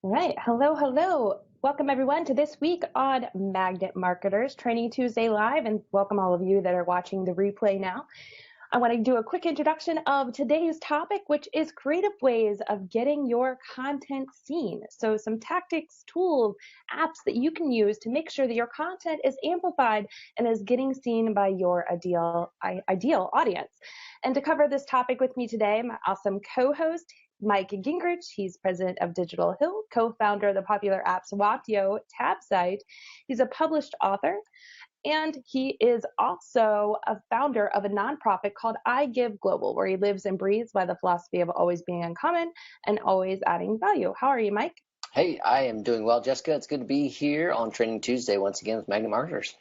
All right. Hello, hello. Welcome everyone to this week on Magnet Marketers Training Tuesday Live, and welcome all of you that are watching the replay now. I want to do a quick introduction of today's topic, which is creative ways of getting your content seen. So some tactics, tools, apps that you can use to make sure that your content is amplified and is getting seen by your ideal audience. And to cover this topic with me today, my awesome co-host, Mike Gingrich. He's president of Digital Hill, co-founder of the popular app Swapio tab site. He's a published author, and he is also a founder of a nonprofit called I Give Global, where he lives and breathes by the philosophy of always being uncommon and always adding value. How are you, Mike? Hey, I am doing well, Jessica. It's good to be here on Training Tuesday once again with Magnet Marketers.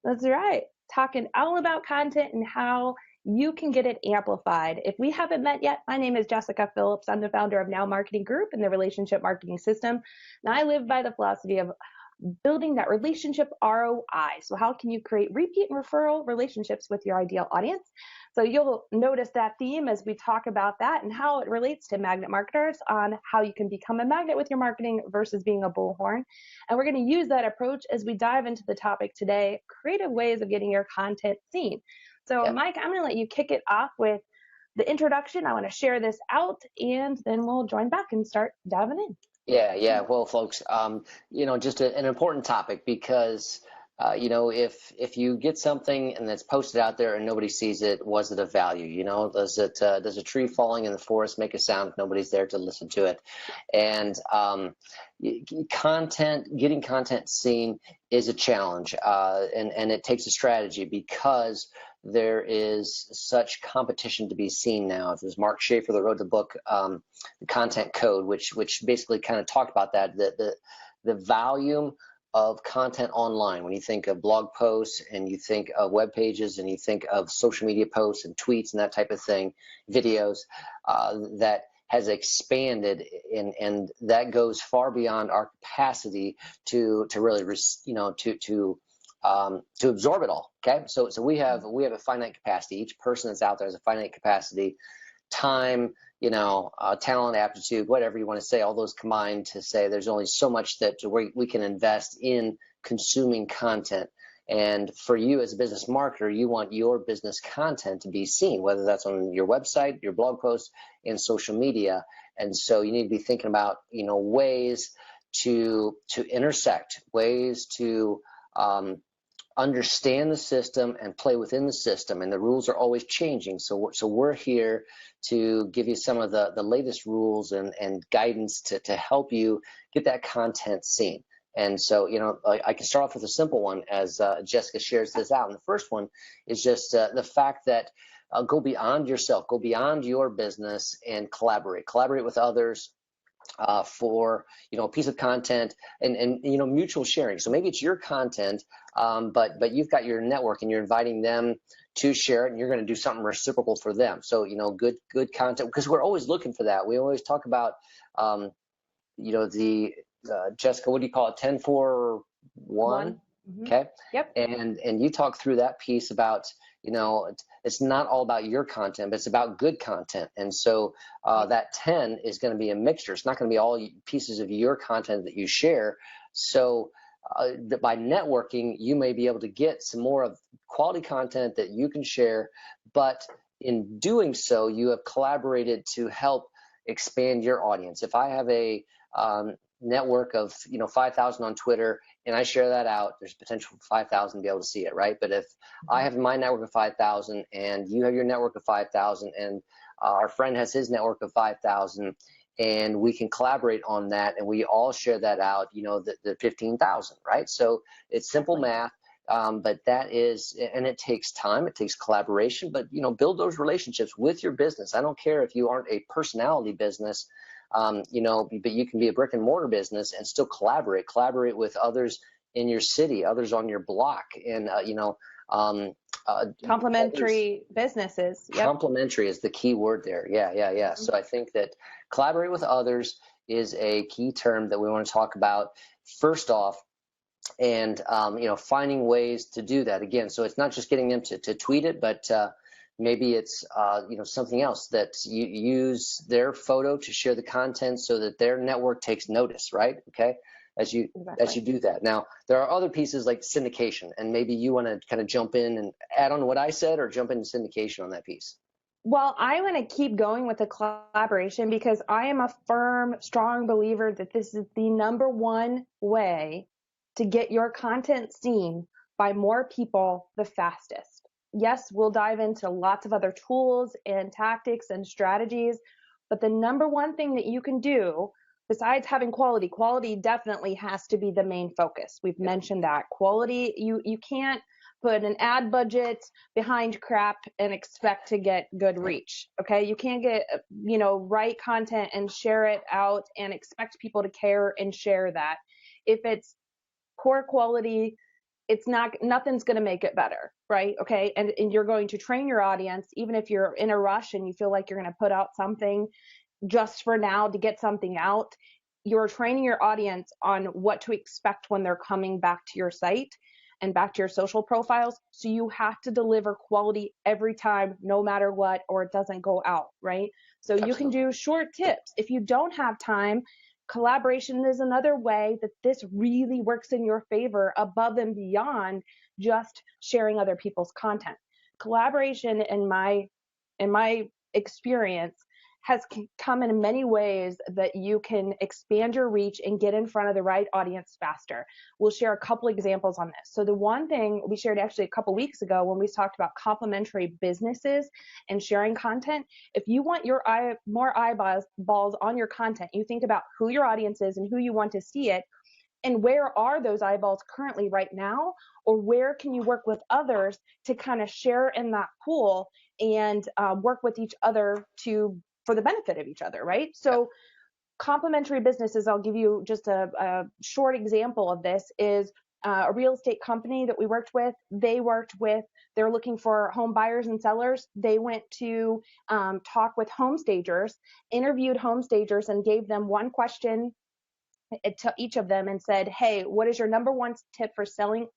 That's right. Talking all about content and how you can get it amplified. If we haven't met yet, my name is Jessica Phillips. I'm the founder of Now Marketing Group and the Relationship Marketing System. And I live by the philosophy of building that relationship ROI. So how can you create repeat and referral relationships with your ideal audience? So you'll notice that theme as we talk about that and how it relates to magnet marketers on how you can become a magnet with your marketing versus being a bullhorn. And we're going to use that approach as we dive into the topic today, creative ways of getting your content seen. So Mike, I'm going to let you kick it off with the introduction. I want to share this out and then we'll join back and start diving in. Yeah. Well, folks, just an important topic because, if you get something and it's posted out there and nobody sees it, was it of value? Does a tree falling in the forest make a sound if nobody's there to listen to it? And getting content seen is a challenge, and it takes a strategy because there is such competition to be seen now. There's Mark Schaefer that wrote the book, The Content Code, which basically kind of talked about that, the volume of content online. When you think of blog posts and you think of web pages and you think of social media posts and tweets and that type of thing, videos, that has expanded, and that goes far beyond our capacity to really to absorb it all. Okay, so we have a finite capacity. Each person that's out there has a finite capacity, time, talent, aptitude, whatever you want to say. All those combined to say there's only so much that we can invest in consuming content. And for you as a business marketer, you want your business content to be seen, whether that's on your website, your blog posts, and social media. And so you need to be thinking about ways to intersect, ways to understand the system and play within the system, and the rules are always changing. So we're here to give you some of the latest rules and guidance to help you get that content seen. And so, I can start off with a simple one as Jessica shares this out. And the first one is just the fact that go beyond yourself, go beyond your business and collaborate with others for a piece of content and mutual sharing. So maybe it's your content, but you've got your network and you're inviting them to share it, and you're going to do something reciprocal for them. So good content, because we're always looking for that. We always talk about the Jessica, what do you call it? 10 for 1. Mm-hmm. Okay. Yep. And you talk through that piece about it's not all about your content, but it's about good content. And so that 10 is going to be a mixture. It's not going to be all pieces of your content that you share. So by networking, you may be able to get some more of quality content that you can share. But in doing so, you have collaborated to help expand your audience. If I have a network of 5,000 on Twitter and I share that out, there's potential for 5,000 to be able to see it, right? But if I have my network of 5,000 and you have your network of 5,000 and our friend has his network of 5,000, and we can collaborate on that and we all share that out, the 15,000, right? So it's simple math. But that is, and it takes time, it takes collaboration, but build those relationships with your business. I don't care if you aren't a personality business, but you can be a brick and mortar business and still collaborate with others in your city, others on your block, and complementary businesses. Yep. Complementary is the key word there. Yeah. Mm-hmm. So I think that collaborate with others is a key term that we want to talk about first off. And finding ways to do that again. So it's not just getting them to tweet it, but Maybe it's something else that you use their photo to share the content so that their network takes notice, right? Okay, as you Exactly. do that. Now there are other pieces like syndication, and maybe you want to kind of jump in and add on what I said, or jump into syndication on that piece. Well, I want to keep going with the collaboration because I am a firm, strong believer that this is the number one way to get your content seen by more people the fastest. Yes, we'll dive into lots of other tools and tactics and strategies, but the number one thing that you can do besides having quality definitely has to be the main focus. We've mentioned that. Quality, you can't put an ad budget behind crap and expect to get good reach. Okay. You can't get, write content and share it out and expect people to care and share that. If it's poor quality, nothing's going to make it better. Right. Okay. And you're going to train your audience, even if you're in a rush and you feel like you're going to put out something just for now to get something out. You're training your audience on what to expect when they're coming back to your site and back to your social profiles. So you have to deliver quality every time, no matter what, or it doesn't go out, right? So you can do short tips. If you don't have time, collaboration is another way that this really works in your favor above and beyond just sharing other people's content. Collaboration in my experience has come in many ways that you can expand your reach and get in front of the right audience faster. We'll share a couple examples on this. So the one thing we shared actually a couple weeks ago when we talked about complementary businesses and sharing content, if you want more eyeballs on your content, you think about who your audience is and who you want to see it, and where are those eyeballs currently right now, or where can you work with others to kind of share in that pool and work with each other for the benefit of each other, right? So complementary businesses, I'll give you just a short example of this, is a real estate company that we worked with. They're looking for home buyers and sellers. They went to talk with home stagers, interviewed home stagers, and gave them one question to each of them and said, hey, what is your number one tip for selling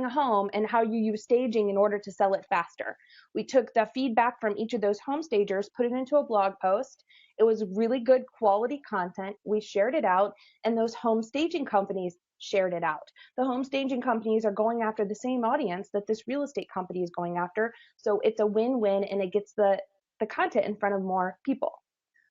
a home and how you use staging in order to sell it faster? We took the feedback from each of those home stagers, put it into a blog post. It was really good quality content. We shared it out, and those home staging companies shared it out. The home staging companies are going after the same audience that this real estate company is going after. So it's a win-win, and it gets the content in front of more people.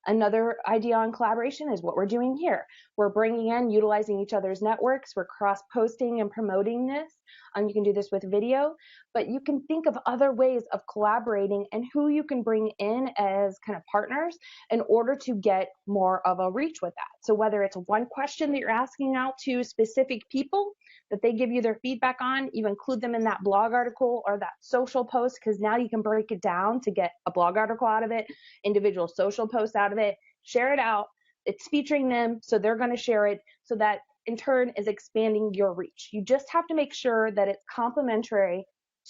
Another idea on collaboration is what we're doing here. We're bringing in, utilizing each other's networks. We're cross-posting and promoting this. You can do this with video, but you can think of other ways of collaborating and who you can bring in as kind of partners in order to get more of a reach with that. So whether it's one question that you're asking out to specific people that they give you their feedback on, you include them in that blog article or that social post, because now you can break it down to get a blog article out of it, individual social posts out of it, share it out. It's featuring them, so they're going to share it, so that in turn is expanding your reach. You just have to make sure that it's complementary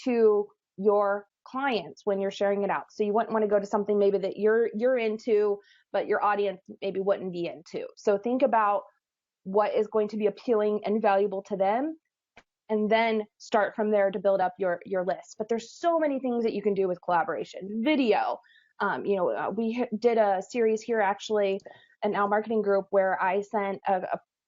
to your clients when you're sharing it out. So you wouldn't want to go to something maybe that you're into, but your audience maybe wouldn't be into. So think about what is going to be appealing and valuable to them, and then start from there to build up your list. But there's so many things that you can do with collaboration. Video, we did a series here actually, an Now Marketing group, where I sent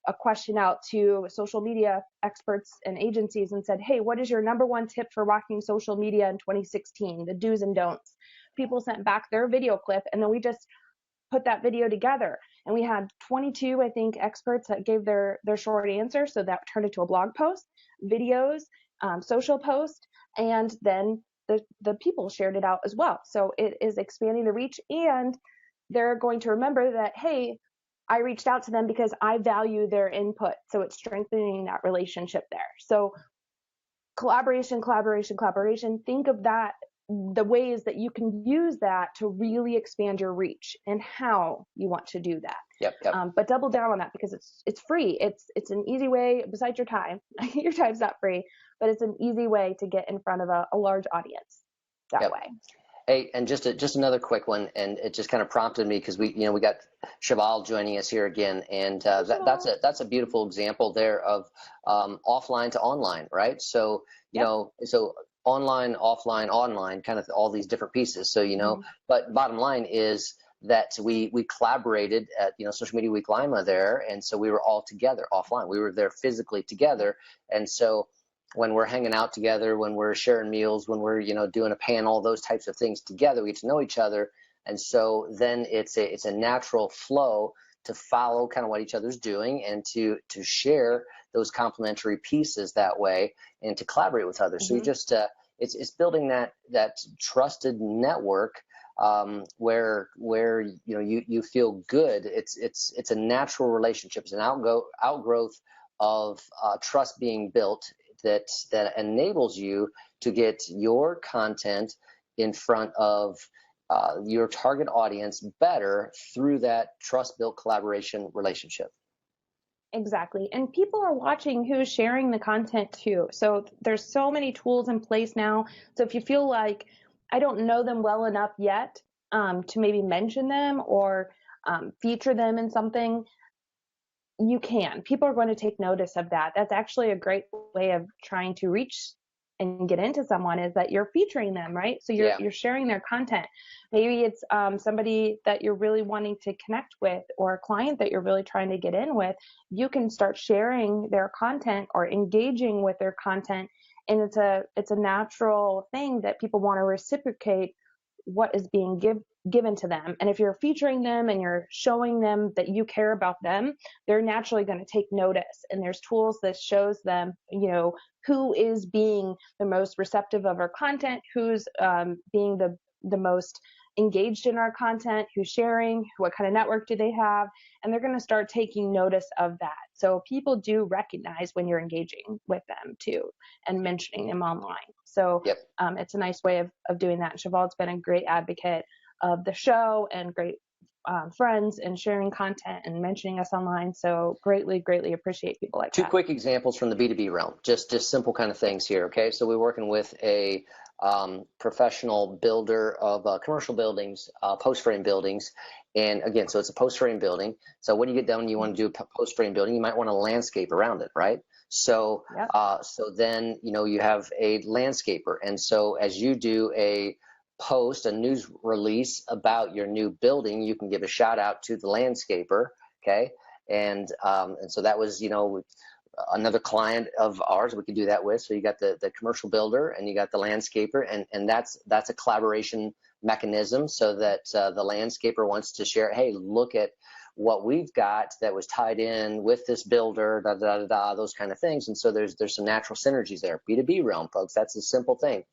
a question out to social media experts and agencies and said, hey, what is your number one tip for rocking social media in 2016? The do's and don'ts. People sent back their video clip, and then we just put that video together. And we had 22, I think, experts that gave their short answer. So that turned into a blog post, videos, social post, and then the people shared it out as well. So it is expanding the reach, and they're going to remember that, hey, I reached out to them because I value their input. So it's strengthening that relationship there. So collaboration. Think of that, the ways that you can use that to really expand your reach and how you want to do that. Yep. But double down on that, because it's free. It's an easy way, besides your time. Your time's not free, but it's an easy way to get in front of a large audience that way. Hey, and just another quick one, and it just kind of prompted me because we got Cheval joining us here again, and that's a beautiful example there of offline to online, right? So so online, offline, online, kind of all these different pieces. So, but bottom line is that we collaborated at, Social Media Week Lima there. And so we were all together offline. We were there physically together. And so when we're hanging out together, when we're sharing meals, when we're, doing a panel, those types of things together, we get to know each other. And so then it's a natural flow to follow kind of what each other's doing and to share those complementary pieces that way and to collaborate with others. So you just it's building that trusted network where you feel good. It's a natural relationship. It's an outgrowth of trust being built that enables you to get your content in front of your target audience better through that trust-built collaboration relationship. Exactly. And people are watching who's sharing the content too. So there's so many tools in place now. So if you feel like I don't know them well enough yet to maybe mention them or feature them in something, you can. People are going to take notice of that. That's actually a great way of trying to reach and get into someone, is that you're featuring them, right? So you're sharing their content. Maybe it's somebody that you're really wanting to connect with, or a client that you're really trying to get in with. You can start sharing their content or engaging with their content, and it's a natural thing that people want to reciprocate what is being given to them. And if you're featuring them and you're showing them that you care about them, they're naturally going to take notice. And there's tools that shows them, who is being the most receptive of our content, who's being the most engaged in our content, who's sharing, what kind of network do they have, and they're going to start taking notice of that. So people do recognize when you're engaging with them too and mentioning them online. So it's a nice way of doing that. And Cheval's been a great advocate of the show and great friends and sharing content and mentioning us online. So greatly appreciate people like that. Two quick examples from the B2B realm, just simple kind of things here. Okay, so we're working with a professional builder of commercial buildings, post frame buildings. And again, so it's a post frame building. So when you get done, you want to do a post frame building, you might want to landscape around it, right? So so then you have a landscaper, and so as you do a news release about your new building, you can give a shout out to the landscaper. Okay, and so that was another client of ours we could do that with. So you got the commercial builder and you got the landscaper, and that's a collaboration mechanism, so that the landscaper wants to share, hey, look at what we've got that was tied in with this builder, those kind of things. And so there's some natural synergies there. B2B realm, folks, that's a simple thing.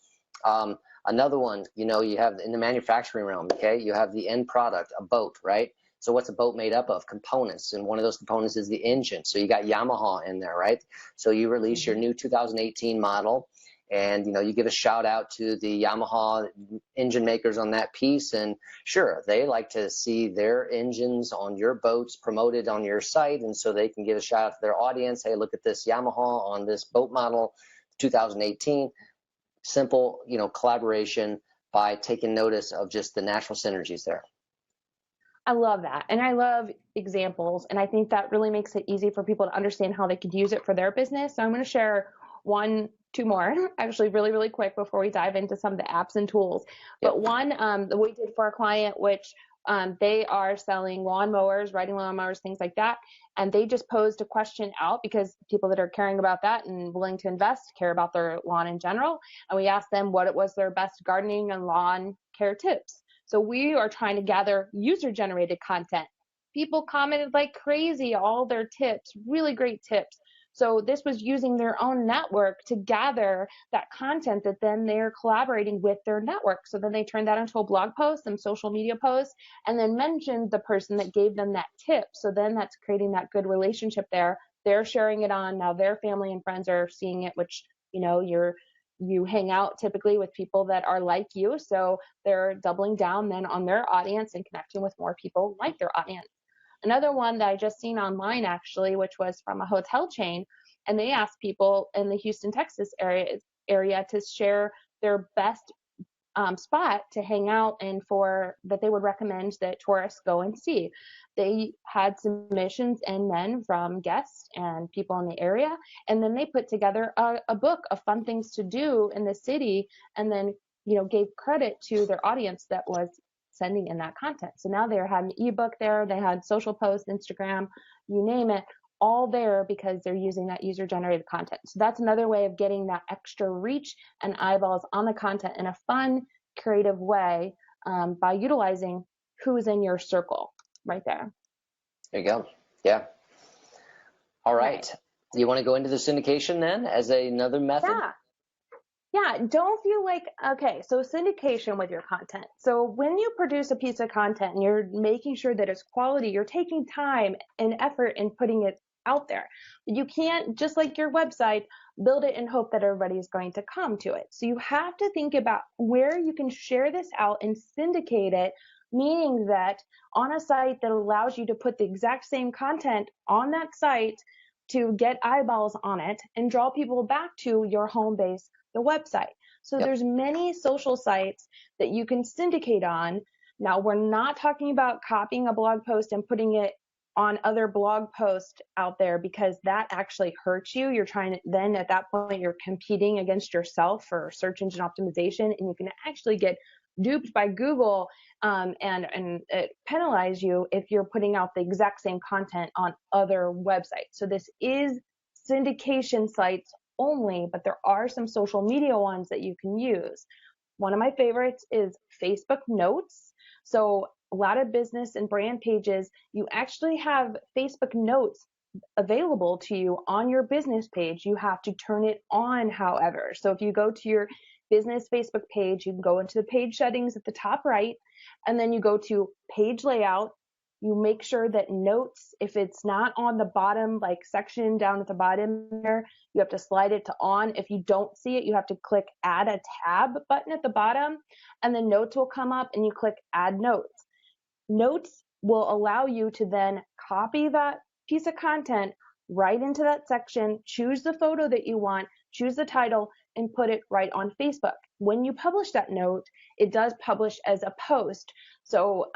Another one, you have in the manufacturing realm, okay, you have the end product, a boat, right? So what's a boat made up of? Components, and one of those components is the engine. So you got Yamaha in there, right? So you release your new 2018 model, and you give a shout out to the Yamaha engine makers on that piece, and sure, they like to see their engines on your boats promoted on your site, and so they can give a shout out to their audience, hey, look at this Yamaha on this boat model 2018. Simple collaboration by taking notice of just the natural synergies there. I love that. And I love examples. And I think that really makes it easy for people to understand how they could use it for their business. So I'm going to share two more, actually really quick before we dive into some of the apps and tools. But one that we did for a client, which they are selling lawnmowers, riding lawnmowers, things like that. And they just posed a question out because people that are caring about that and willing to invest care about their lawn in general. And we asked them what it was their best gardening and lawn care tips. So we are trying to gather user-generated content. People commented like crazy, all their tips, really great tips. So this was using their own network to gather that content that then they're collaborating with their network. So then they turned that into a blog post, some social media posts, and then mentioned the person that gave them that tip. So then that's creating that good relationship there. They're sharing it on. Now their family and friends are seeing it, which, you hang out typically with people that are like you. So they're doubling down then on their audience and connecting with more people like their audience. Another one that I just seen online actually, which was from a hotel chain, and they asked people in the Houston, Texas area to share their best spot to hang out and for that they would recommend that tourists go and see. They had submissions and then from guests and people in the area, and then they put together a book of fun things to do in the city, and then gave credit to their audience that was sending in that content. So now they had an ebook there, they had social posts, Instagram, you name it, all there because they're using that user generated content. So that's another way of getting that extra reach and eyeballs on the content in a fun, creative way, by utilizing who's in your circle right there. There you go. Yeah. All right. Right. You want to go into the syndication then as another method? Yeah, don't feel like, okay, so syndication with your content. So when you produce a piece of content and you're making sure that it's quality, you're taking time and effort in putting it out there. You can't, just like your website, build it and hope that everybody's going to come to it. So you have to think about where you can share this out and syndicate it, meaning that on a site that allows you to put the exact same content on that site to get eyeballs on it and draw people back to your home base, the website. So Yep. there's many social sites that you can syndicate on. Now, we're not talking about copying a blog post and putting it on other blog posts out there, because that actually hurts you. You're trying to, then at that point, you're competing against yourself for search engine optimization, and you can actually get duped by Google, and it penalize you if you're putting out the exact same content on other websites. So this is syndication sites only, but there are some social media ones that you can use. One of my favorites is Facebook Notes. So a lot of business and brand pages, you actually have Facebook Notes available to you on your business page. You have to turn it on, however. So if you go to your business Facebook page, you can go into the page settings at the top right, and then you go to page layout. You make sure that notes, if it's not on the bottom, like section down at the bottom there, you have to slide it to on. If you don't see it, you have to click add a tab button at the bottom, and then notes will come up and you click add notes. Notes will allow you to then copy that piece of content right into that section, choose the photo that you want, choose the title, and put it right on Facebook. When you publish that note, it does publish as a post. So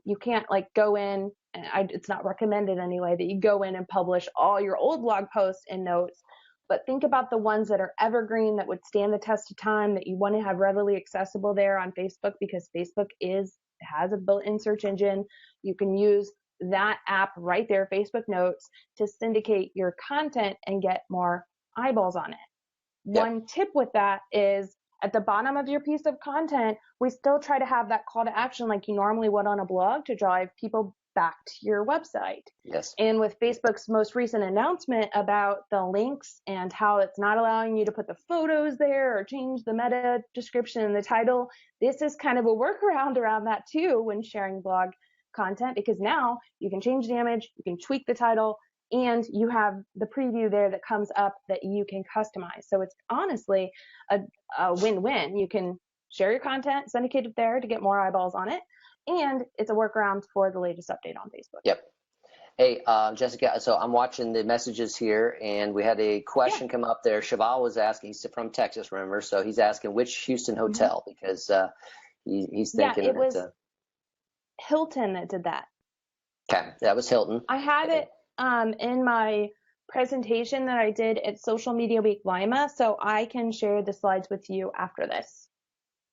you can't like go in, and it's not recommended anyway, that you go in and publish all your old blog posts and notes. But think about the ones that are evergreen, that would stand the test of time, that you want to have readily accessible there on Facebook, because Facebook has a built-in search engine. You can use that app right there, Facebook Notes, to syndicate your content and get more eyeballs on it. Yep. One tip with that is at the bottom of your piece of content, we still try to have that call to action like you normally would on a blog to drive people back to your website. Yes. And with Facebook's most recent announcement about the links and how it's not allowing you to put the photos there or change the meta description and the title, this is kind of a workaround around that too when sharing blog content, because now you can change the image, you can tweak the title, and you have the preview there that comes up that you can customize. So it's honestly a win-win. You can share your content, syndicate it there to get more eyeballs on it, and it's a workaround for the latest update on Facebook. Yep. Hey, Jessica, so I'm watching the messages here, and we had a question come up there. Cheval was asking, he's from Texas, remember? So he's asking which Houston hotel, because he's thinking it was Hilton that did that. Okay, that was Hilton. I had it in my presentation that I did at Social Media Week Lima, so I can share the slides with you after this,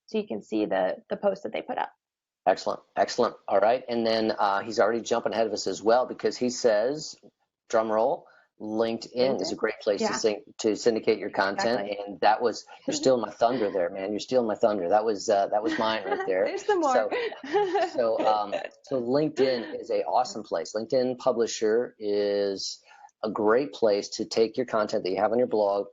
so you can see the post that they put up. Excellent, excellent. All right, and then he's already jumping ahead of us as well, because he says, drum roll, LinkedIn is a great place to syndicate your content, and that was, you're stealing my thunder there, man. You're stealing my thunder. That was mine right there. There's some more. So LinkedIn is a awesome place. LinkedIn Publisher is a great place to take your content that you have on your blog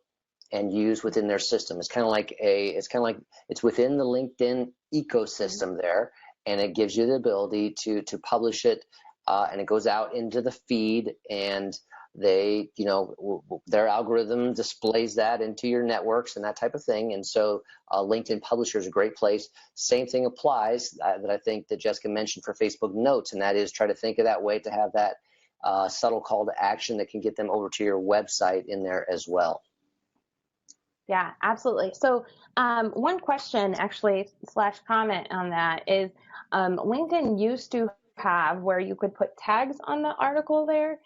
and use within their system. It's kind of like it's within the LinkedIn ecosystem there, and it gives you the ability to publish it, and it goes out into the feed, and they, their algorithm displays that into your networks and that type of thing. And so LinkedIn Publisher is a great place. Same thing applies that I think that Jessica mentioned for Facebook Notes, and that is try to think of that way to have that subtle call to action that can get them over to your website in there as well. Yeah, absolutely. So, one question actually slash comment on that is, LinkedIn used to have where you could put tags on the article there,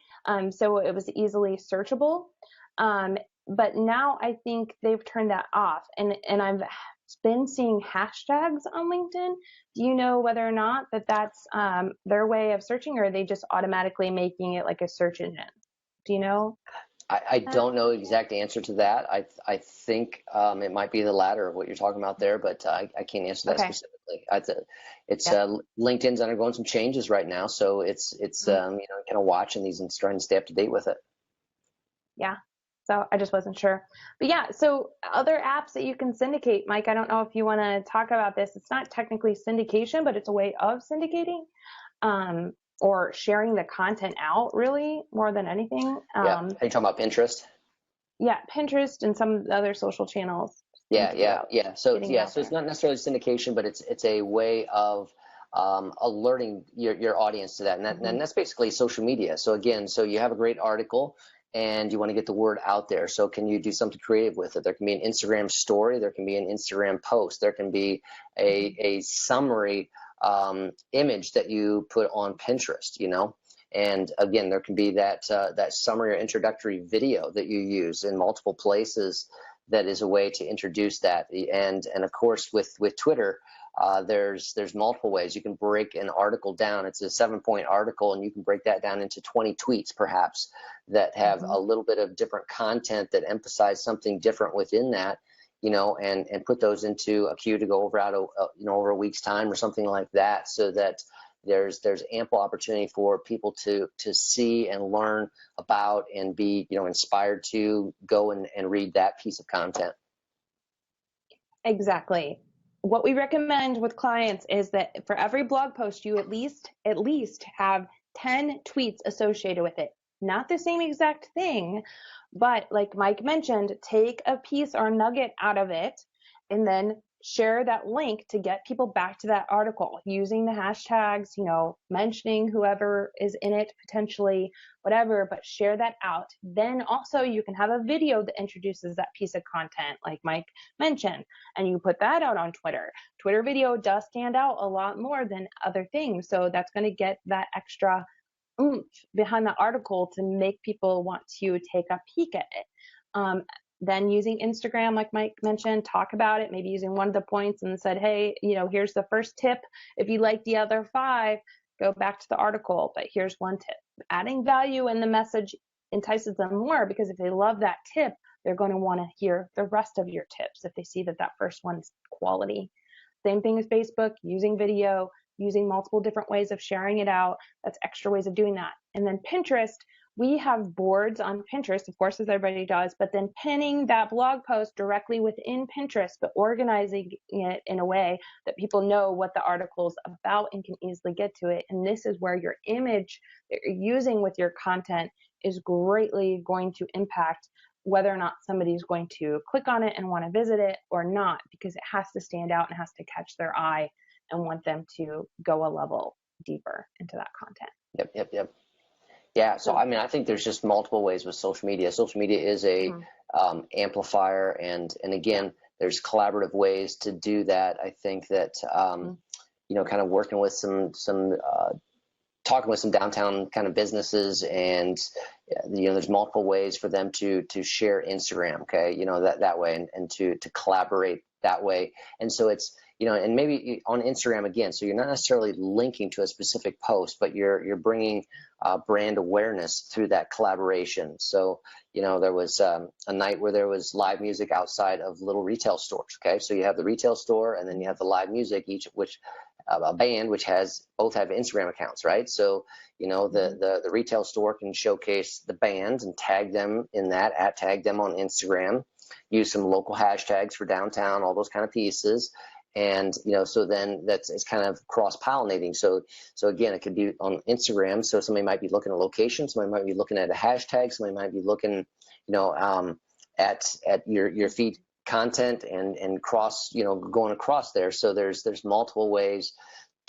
so it was easily searchable. Um, but now I think they've turned that off, and I've been seeing hashtags on LinkedIn. Do you know whether or not that's their way of searching, or are they just automatically making it like a search engine? Do you know I that? don't know the exact answer to that. I think it might be the latter of what you're talking about there, but I can't answer that Okay. specifically. It's Yep. LinkedIn's undergoing some changes right now, so it's Mhm. kind of watching these and trying to stay up to date with it. Yeah. So I just wasn't sure. But yeah, so other apps that you can syndicate, Mike, I don't know if you want to talk about this. It's not technically syndication, but it's a way of syndicating, or sharing the content out really more than anything. Yeah, are you talking about Pinterest? Yeah, Pinterest and some other social channels. Yeah, Thinking yeah, about yeah. So getting it yeah, out so it's there. not necessarily syndication, but it's a way of alerting your audience to that, Hmm. and that's basically social media. So again, so you have a great article and you want to get the word out there. So can you do something creative with it? There can be an Instagram story, there can be an Instagram post, there can be Hmm. a summary image that you put on Pinterest, you know. And again, there can be that summary or introductory video that you use in multiple places that is a way to introduce that. And of course, with Twitter, there's multiple ways you can break an article down. It's a 7-point article, and you can break that down into 20 tweets, perhaps, that have Hmm. a little bit of different content that emphasize something different within that. You know, and put those into a queue to go over over a week's time or something like that, so that there's ample opportunity for people to see and learn about and be inspired to go and read that piece of content. Exactly. What we recommend with clients is that for every blog post, you at least have 10 tweets associated with it. Not the same exact thing, but like Mike mentioned, take a piece or a nugget out of it and then share that link to get people back to that article using the hashtags, mentioning whoever is in it potentially, whatever, but share that out. Then also you can have a video that introduces that piece of content, like Mike mentioned, and you put that out on Twitter. Twitter video does stand out a lot more than other things. So that's going to get that extra oomph behind the article to make people want to take a peek at it. Um, then using Instagram, like Mike mentioned, talk about it, maybe using one of the points and said, hey, here's the first tip. If you like the other 5, go back to the article, but here's one tip. Adding value in the message entices them more, because if they love that tip, they're going to want to hear the rest of your tips if they see that first one's quality. Same thing as Facebook, using video, using multiple different ways of sharing it out. That's extra ways of doing that. And then Pinterest, we have boards on Pinterest, of course, as everybody does, but then pinning that blog post directly within Pinterest, but organizing it in a way that people know what the article is about and can easily get to it. And this is where your image that you're using with your content is greatly going to impact whether or not somebody's going to click on it and want to visit it or not, because it has to stand out and has to catch their eye and want them to go a level deeper into that content. Yep, yep, yep. Yeah, so So, I mean, I think there's just multiple ways with social media. Social media is a mhm, amplifier, and yeah. again, there's collaborative ways to do that. I think that Mhm. kind of working with some talking with some downtown kind of businesses, and there's multiple ways for them to share Instagram, okay, that way, and to collaborate that way. And so it's and maybe on Instagram again, so you're not necessarily linking to a specific post, but you're bringing brand awareness through that collaboration. So there was a night where there was live music outside of little retail stores, okay, so you have the retail store and then you have the live music, each of which a band which has both have Instagram accounts, right? So Mhm. the retail store can showcase the band and tag them in that, tag them on Instagram, use some local hashtags for downtown, all those kind of pieces. And so then it's kind of cross pollinating. So again, it could be on Instagram. So somebody might be looking at location, somebody might be looking at a hashtag, somebody might be looking, at your feed content and cross, going across there. So there's multiple ways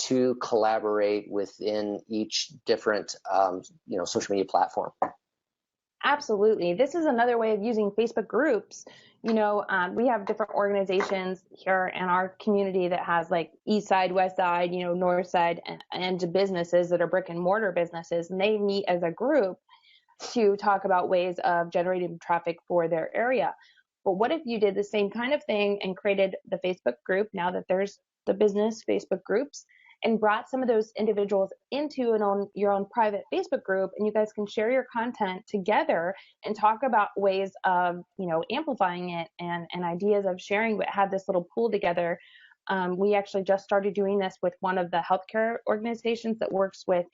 to collaborate within each different social media platform. Absolutely. This is another way of using Facebook groups. we have different organizations here in our community that has like East Side, West Side, North Side, and businesses that are brick and mortar businesses, and they meet as a group to talk about ways of generating traffic for their area. But what if you did the same kind of thing and created the Facebook group, now that there's the business Facebook groups, and brought some of those individuals into your own private Facebook group, and you guys can share your content together and talk about ways of, amplifying it and ideas of sharing, but have this little pool together. We actually just started doing this with one of the healthcare organizations that works with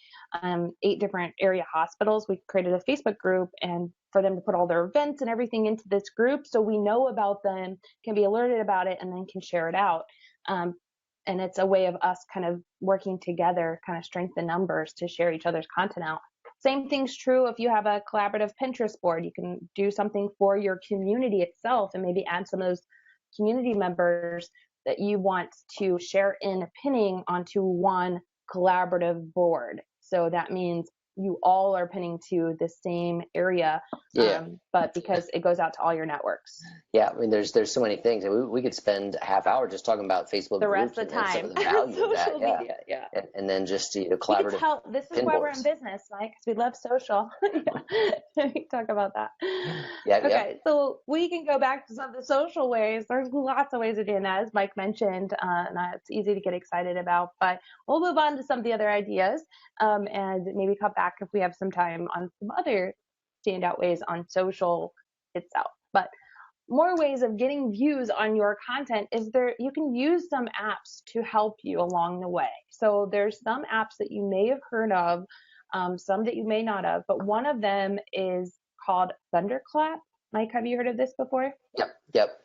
8 different area hospitals. We created a Facebook group and for them to put all their events and everything into this group so we know about them, can be alerted about it, and then can share it out. And it's a way of us kind of working together, kind of strengthen numbers to share each other's content out. Same thing's true if you have a collaborative Pinterest board. You can do something for your community itself and maybe add some of those community members that you want to share in pinning onto one collaborative board. So that means you all are pinning to the same area, but because it goes out to all your networks. Yeah, I mean, there's so many things, and we could spend a half hour just talking about Facebook the rest groups of the time. and some of the value of that. Social media, yeah. And then just collaborative. This is why we're in business, Mike, because we love social. We can talk about that. Yeah. Okay, so we can go back to some of the social ways. There's lots of ways of doing that, as Mike mentioned, and it's easy to get excited about. But we'll move on to some of the other ideas, and maybe come back if we have some time on some other standout ways on social itself. But more ways of getting views on your content is you can use some apps to help you along the way. So there's some apps that you may have heard of, some that you may not have, but one of them is called Thunderclap. Mike, have you heard of this before? Yep.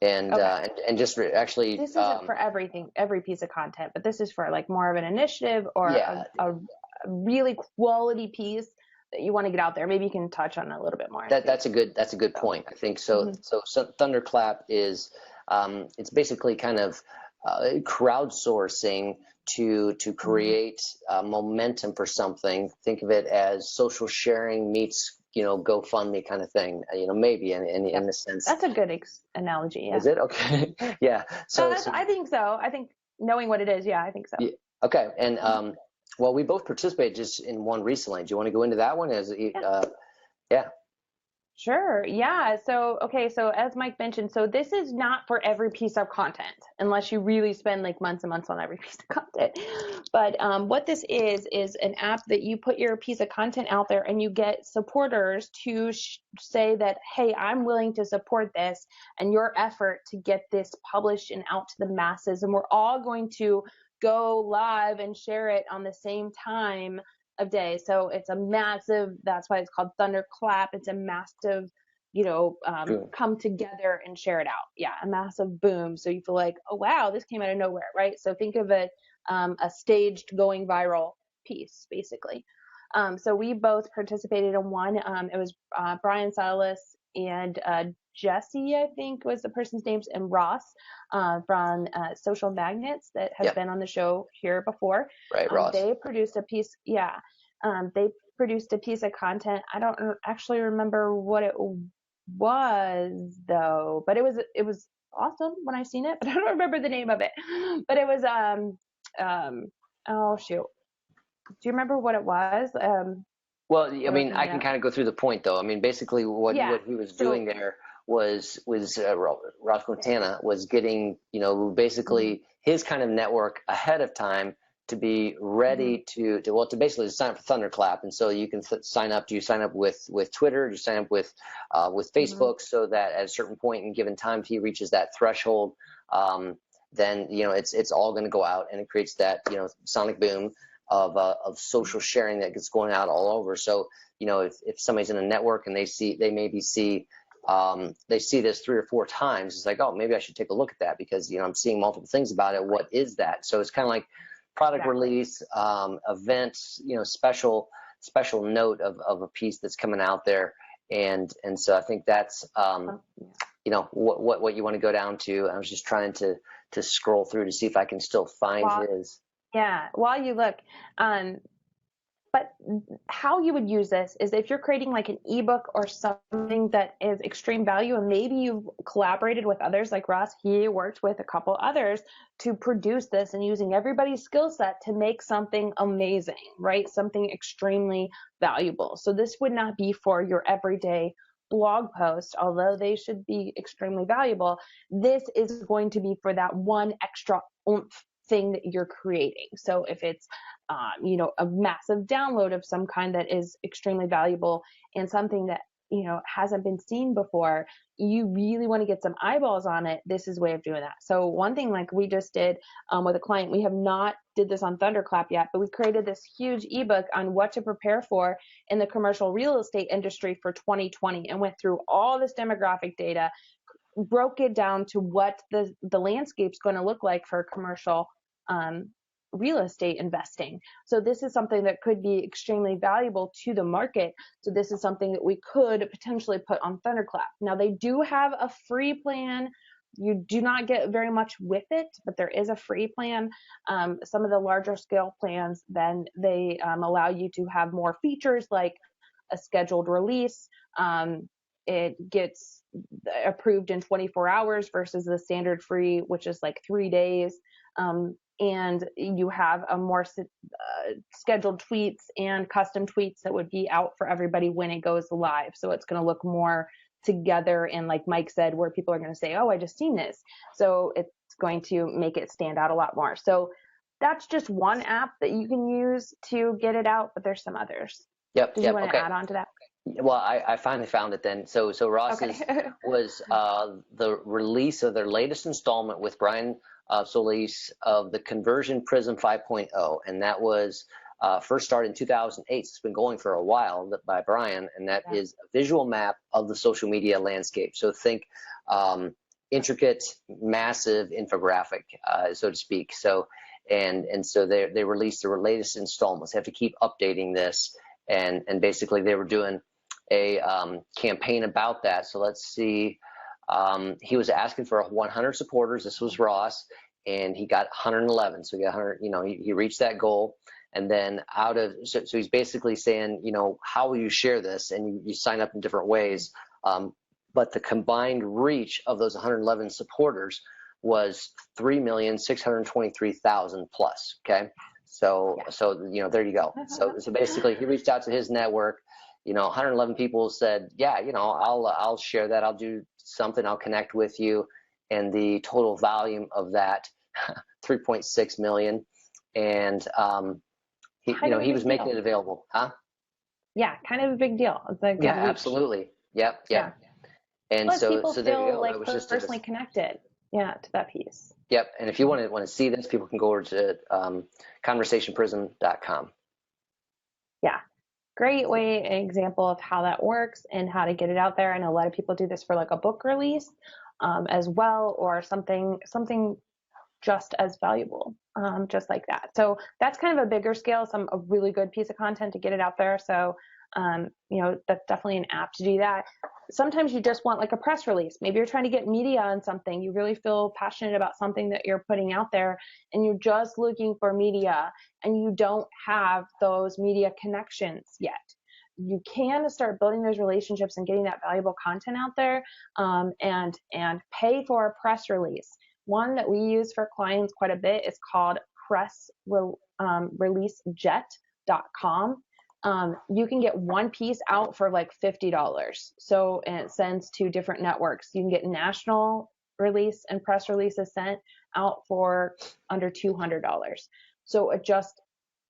And okay. and just actually, this isn't for every piece of content, but this is for like more of an initiative or a really quality piece that you want to get out there. Maybe you can touch on it a little bit more. That's a good point. I think so. Mm-hmm. So Thunderclap is it's basically kind of crowdsourcing to create momentum for something. Think of it as social sharing meets GoFundMe kind of thing. Maybe in the sense. That's a good analogy. Yeah. Is it okay? Yeah. So I think so. I think knowing what it is, I think so. Yeah. Okay. And well, we both participated just in one recently. Do you want to go into that one? Yeah. Sure. Yeah. So as Mike mentioned, so this is not for every piece of content unless you really spend like months and months on every piece of content. But what this is an app that you put your piece of content out there and you get supporters to say that, hey, I'm willing to support this and your effort to get this published and out to the masses. And we're all going to go live and share it on the same time of day. So it's a massive, that's why it's called Thunderclap. It's a massive, come together and share it out. Yeah, a massive boom. So you feel like, oh, wow, this came out of nowhere, right? So think of it a staged going viral piece, basically. So we both participated in one. It was Brian Silas and Jesse, I think was the person's names, and Ross from Social Magnets that has been on the show here before. Right, Ross. They produced a piece, they produced a piece of content. I don't actually remember what it was though, but it was awesome when I seen it, but I don't remember the name of it. But it was oh shoot. Do you remember what it was? Well, I mean, I can kind of go through the point though. I mean, basically what he was doing there was Ross Quintana was getting, basically his kind of network ahead of time to be ready to basically sign up for Thunderclap. And so you can sign up. Do you sign up with Twitter? Do you sign up with Facebook so that at a certain point in given time, if he reaches that threshold, then, it's all going to go out and it creates that, sonic boom of social sharing that gets going out all over. So, if somebody's in a network and they see this 3 or 4 times, it's like, oh, maybe I should take a look at that because, I'm seeing multiple things about it. What is that? So it's kind of like product release, events, special note of a piece that's coming out there. And so I think that's, what you want to go down to. I was just trying to scroll through to see if I can still find his. Yeah. While you look, But how you would use this is if you're creating like an ebook or something that is extreme value, and maybe you've collaborated with others like Ross, he worked with a couple others to produce this and using everybody's skill set to make something amazing, right? Something extremely valuable. So this would not be for your everyday blog post, although they should be extremely valuable. This is going to be for that one extra oomph thing that you're creating. So if it's a massive download of some kind that is extremely valuable and something that hasn't been seen before, you really want to get some eyeballs on it. This is a way of doing that. So one thing like we just did with a client, we have not did this on Thunderclap yet, but we created this huge ebook on what to prepare for in the commercial real estate industry for 2020 and went through all this demographic data, broke it down to what the landscape's going to look like for commercial real estate investing. So this is something that could be extremely valuable to the market. So this is something that we could potentially put on Thunderclap. Now they do have a free plan. You do not get very much with it, but there is a free plan. Some of the larger scale plans, then they allow you to have more features like a scheduled release. It gets approved in 24 hours versus the standard free, which is like 3 days. And you have a more scheduled tweets and custom tweets that would be out for everybody when it goes live. So it's going to look more together. And like Mike said, where people are going to say, oh, I just seen this. So it's going to make it stand out a lot more. So that's just one app that you can use to get it out, but there's some others. Yep. Did you want to add on to that? Well, I finally found it then. So Ross's was the release of their latest installment with Brian Solis of the Conversion Prism 5.0, and that was first started in 2008. It's been going for a while by Brian, and that is a visual map of the social media landscape. So think intricate, massive infographic, so to speak. So so they released their latest installments. They have to keep updating this, and basically they were doing a campaign about that. So let's see. He was asking for 100 supporters. This was Ross, and he got 111. So he got 100. He reached that goal. And then so he's basically saying, how will you share this? And you sign up in different ways. But the combined reach of those 111 supporters was 3,623,000 plus. Okay. So there you go. So basically he reached out to his network. 111 people said, yeah, I'll share that. I'll do something. I'll connect with you. And the total volume of that, 3.6 million. And he was making it available, huh? Yeah, kind of a big deal. It's a good reach. Absolutely. Yep. Yeah. And plus, so people there you feel go. like personally connected. Yeah, to that piece. Yep. And if you want to see this, people can go over to conversationprism.com. Yeah. Great example of how that works and how to get it out there. I know a lot of people do this for like a book release as well, or something just as valuable, just like that. So that's kind of a bigger scale, a really good piece of content to get it out there. So, that's definitely an app to do that. Sometimes you just want like a press release. Maybe you're trying to get media on something. You really feel passionate about something that you're putting out there and you're just looking for media and you don't have those media connections yet. You can start building those relationships and getting that valuable content out there, and pay for a press release. One that we use for clients quite a bit is called pressreleasejet.com. You can get one piece out for like $50. So, and it sends to different networks. You can get national release and press releases sent out for under $200. So it just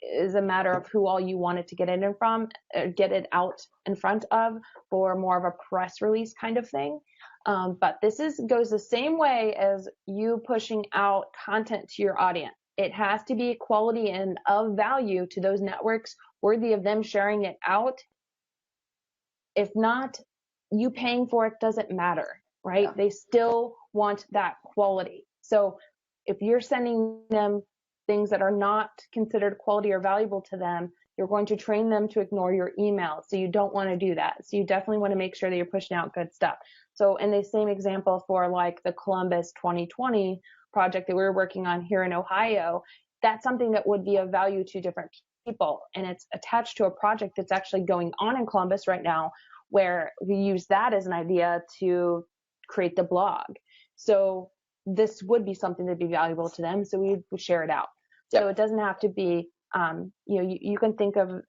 is a matter of who all you want it to get it in from, get it out in front of for more of a press release kind of thing. But this goes the same way as you pushing out content to your audience. It has to be quality and of value to those networks, worthy of them sharing it out. If not, you paying for it doesn't matter, right? Yeah. They still want that quality. So if you're sending them things that are not considered quality or valuable to them, you're going to train them to ignore your email. So you don't want to do that. So you definitely want to make sure that you're pushing out good stuff. So in the same example for like the Columbus 2020 project that we were working on here in Ohio, that's something that would be of value to different people, and it's attached to a project that's actually going on in Columbus right now, where we use that as an idea to create the blog. So this would be something that'd be valuable to them, so we would share it out. Yep. So it doesn't have to be, you can think of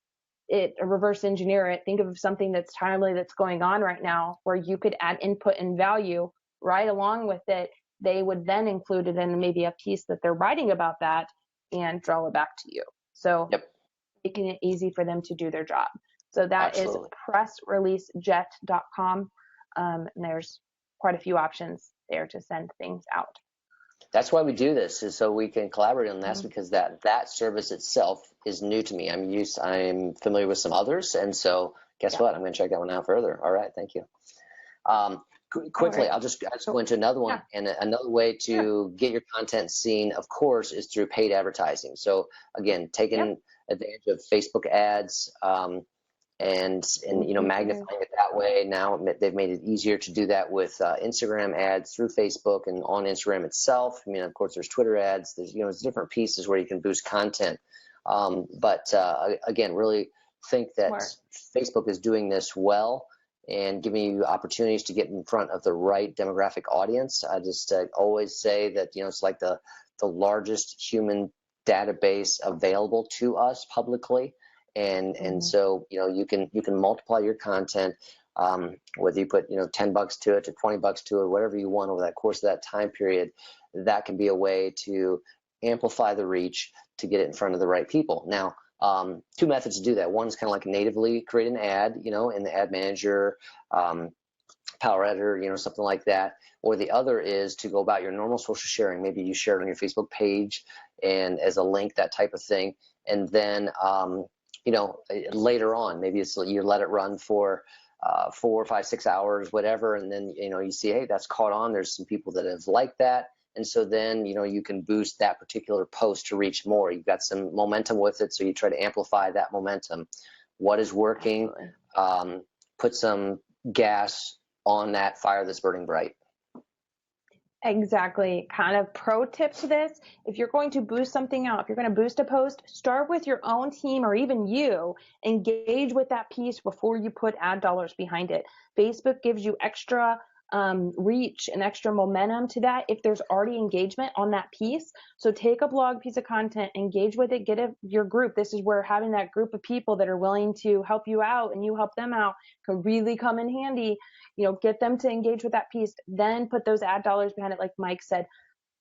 it, or reverse engineer it. Think of something that's timely, that's going on right now, where you could add input and value right along with it. They would then include it in maybe a piece that they're writing about that and draw it back to you. So Yep. making it easy for them to do their job. So that Absolutely. is pressreleasejet.com. And there's quite a few options there to send things out. That's why we do this, is so we can collaborate on this, because that service itself is new to me. I'm familiar with some others, and so guess what? I'm going to check that one out further. All right, thank you. Quickly, right. I'll just go into another one. And another way to get your content seen, of course, is through paid advertising. So again, taking advantage of Facebook ads, and magnifying it that way. Now they've made it easier to do that with Instagram ads through Facebook and on Instagram itself. I mean, of course, there's Twitter ads. There's different pieces where you can boost content. But again, really think that Facebook is doing this well and giving you opportunities to get in front of the right demographic audience. I just always say that it's like the largest human database available to us publicly. And so you can multiply your content, whether you put $10 to it, to $20 to it, whatever you want over that course of that time period. That can be a way to amplify the reach to get it in front of the right people. Now, two methods to do that. One is kind of like natively create an ad, in the ad manager, Power Editor, something like that. Or the other is to go about your normal social sharing. Maybe you share it on your Facebook page and as a link, that type of thing. And then later on, maybe you let it run for 4, 5, 6 hours, whatever, and then you see, hey, that's caught on. There's some people that have liked that, and so then you can boost that particular post to reach more. You've got some momentum with it, so you try to amplify that momentum. What is working? Put some gas on that fire that's burning bright. Exactly. Kind of pro tip to this: if you're going to boost something out, if you're going to boost a post, start with your own team or even you. Engage with that piece before you put ad dollars behind it. Facebook gives you extra reach and extra momentum to that if there's already engagement on that piece. So take a blog piece of content, engage with it, get your group. This is where having that group of people that are willing to help you out and you help them out can really come in handy. Get them to engage with that piece, then put those ad dollars behind it. Like Mike said,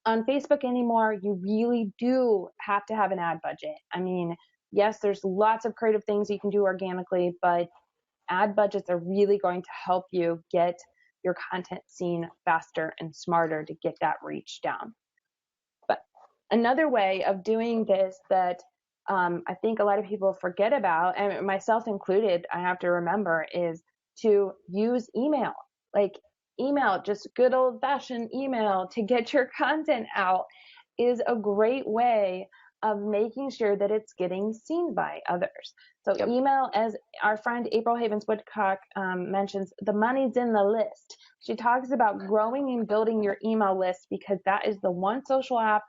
on Facebook anymore, you really do have to have an ad budget. I mean, yes, there's lots of creative things you can do organically, but ad budgets are really going to help you get your content seen faster and smarter to get that reach down. But another way of doing this that I think a lot of people forget about, and myself included, I have to remember, is to use email. Like email, just good old fashioned email to get your content out is a great way of making sure that it's getting seen by others. So email, as our friend April Havens-Woodcock mentions, the money's in the list. She talks about growing and building your email list because that is the one social app,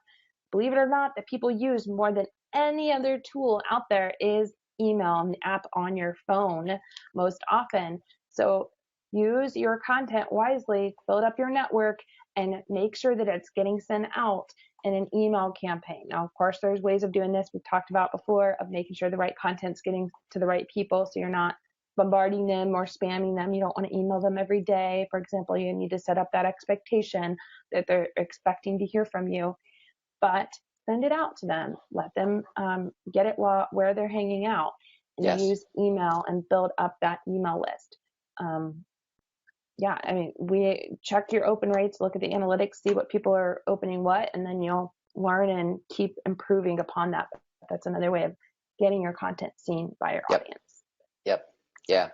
believe it or not, that people use more than any other tool out there is email, an app on your phone most often. So use your content wisely, build up your network, and make sure that it's getting sent out in an email campaign. Now, of course, there's ways of doing this we've talked about before, of making sure the right content's getting to the right people, so you're not bombarding them or spamming them. You don't want to email them every day. For example, you need to set up that expectation that they're expecting to hear from you, but send it out to them. Let them get it where they're hanging out, and use email and build up that email list. I mean, we check your open rates, look at the analytics, see what people are opening what, and then you'll learn and keep improving upon that. That's another way of getting your content seen by your audience. Yeah.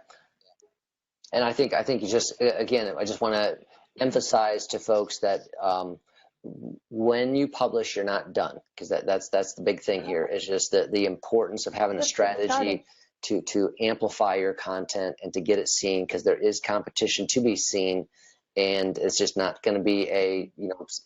And I think you just, again, I just want to emphasize to folks that when you publish, you're not done, because that's the big thing here, is just the importance of having a strategy to amplify your content and to get it seen, because there is competition to be seen, and it's just not going to be a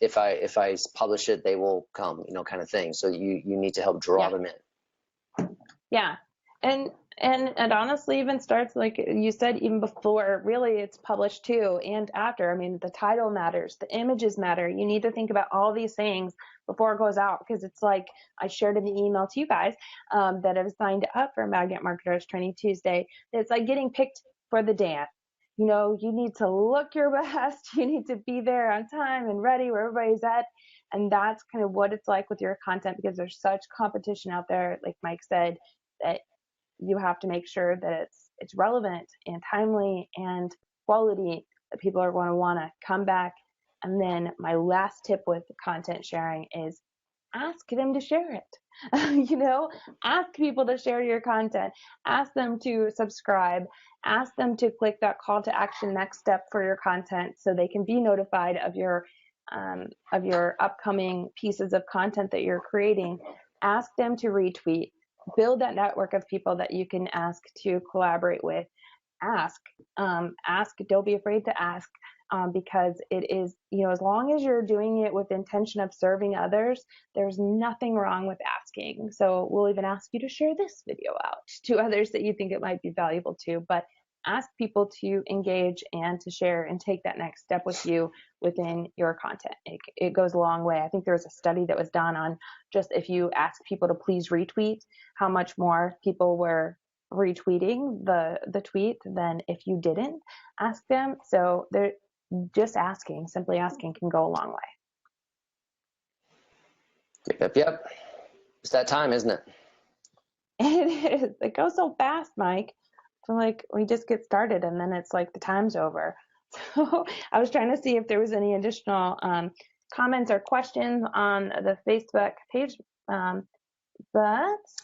if I publish it, they will come kind of thing. So you need to help draw them in. Yeah. And it honestly even starts, like you said, even before really it's published too, and after. I mean, the title matters, the images matter. You need to think about all these things before it goes out, because it's like I shared in the email to you guys that have signed up for Magnet Marketers Training Tuesday. It's like getting picked for the dance. You know, you need to look your best. You need to be there on time and ready where everybody's at. And that's kind of what it's like with your content, because there's such competition out there, like Mike said, that you have to make sure that it's relevant and timely and quality, that people are going to want to come back. And then my last tip with content sharing is ask them to share it. Ask people to share your content, ask them to subscribe, ask them to click that call to action next step for your content, so they can be notified of your upcoming pieces of content that you're creating. Ask them to retweet. Build that network of people that you can ask to collaborate with. Ask. Don't be afraid to ask, because it is, as long as you're doing it with the intention of serving others, there's nothing wrong with asking. So we'll even ask you to share this video out to others that you think it might be valuable to. But ask people to engage and to share and take that next step with you within your content. It goes a long way. I think there was a study that was done on just if you ask people to please retweet, how much more people were retweeting the tweet than if you didn't ask them. So they're just simply asking can go a long way. Yep. It's that time, isn't it? It is. It goes so fast, Mike. So like we just get started and then it's like the time's over. So I was trying to see if there was any additional comments or questions on the Facebook page, but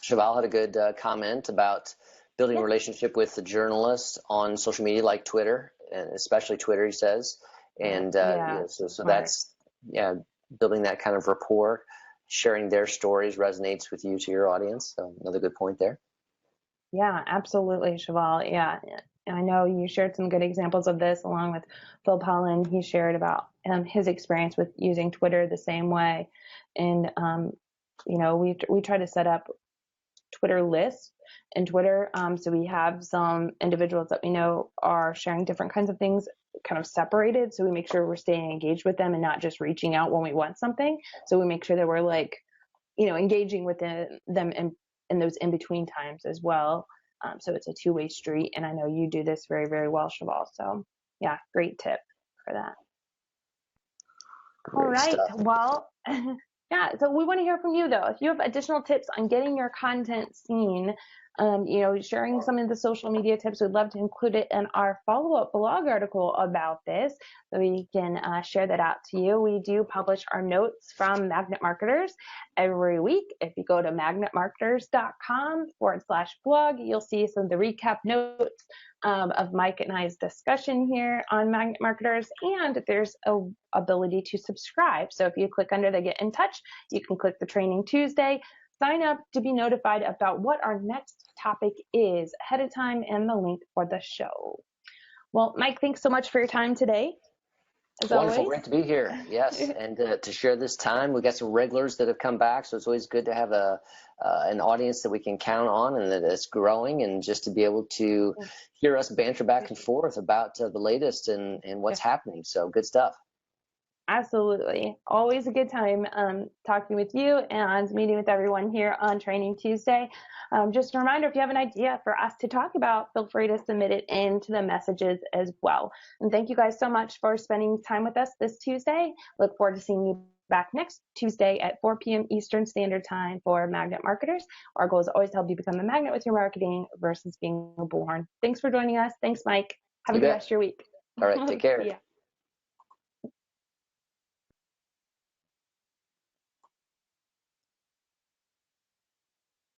Cheval had a good comment about building a relationship with the journalist on social media like Twitter, and especially Twitter, he says. And so that's building that kind of rapport, sharing their stories resonates with you to your audience. So another good point there. Yeah, absolutely, Cheval. Yeah. I know you shared some good examples of this along with Phil Pollen. He shared about his experience with using Twitter the same way. And, we try to set up Twitter lists in Twitter. So we have some individuals that we know are sharing different kinds of things kind of separated. So we make sure we're staying engaged with them and not just reaching out when we want something. So we make sure that we're like, engaging with them in those in-between times as well. So it's a two-way street. And I know you do this very, very well, Cheval. So yeah, great tip for that. All right. Stuff. Well, yeah. So we want to hear from you though. If you have additional tips on getting your content seen, sharing some of the social media tips, we'd love to include it in our follow-up blog article about this, so we can share that out to you. We do publish our notes from Magnet Marketers every week. If you go to magnetmarketers.com/blog, you'll see some of the recap notes of Mike and I's discussion here on Magnet Marketers, and there's a ability to subscribe. So if you click under the Get in Touch, you can click the Training Tuesday, sign up to be notified about what our next topic is ahead of time, and the link for the show. Well, Mike, thanks so much for your time today. As Wonderful, always. great to be here. Yes, and to share this time. We got some regulars that have come back, so it's always good to have an audience that we can count on and that is growing, and just to be able to hear us banter back and forth about the latest and what's happening. So good stuff. Absolutely. Always a good time talking with you and meeting with everyone here on Training Tuesday. Just a reminder, if you have an idea for us to talk about, feel free to submit it into the messages as well. And thank you guys so much for spending time with us this Tuesday. Look forward to seeing you back next Tuesday at 4 p.m. Eastern Standard Time for Magnet Marketers. Our goal is always to help you become a magnet with your marketing versus being born. Thanks for joining us. Thanks, Mike. Have a good rest of your week. All right, take care. Yeah.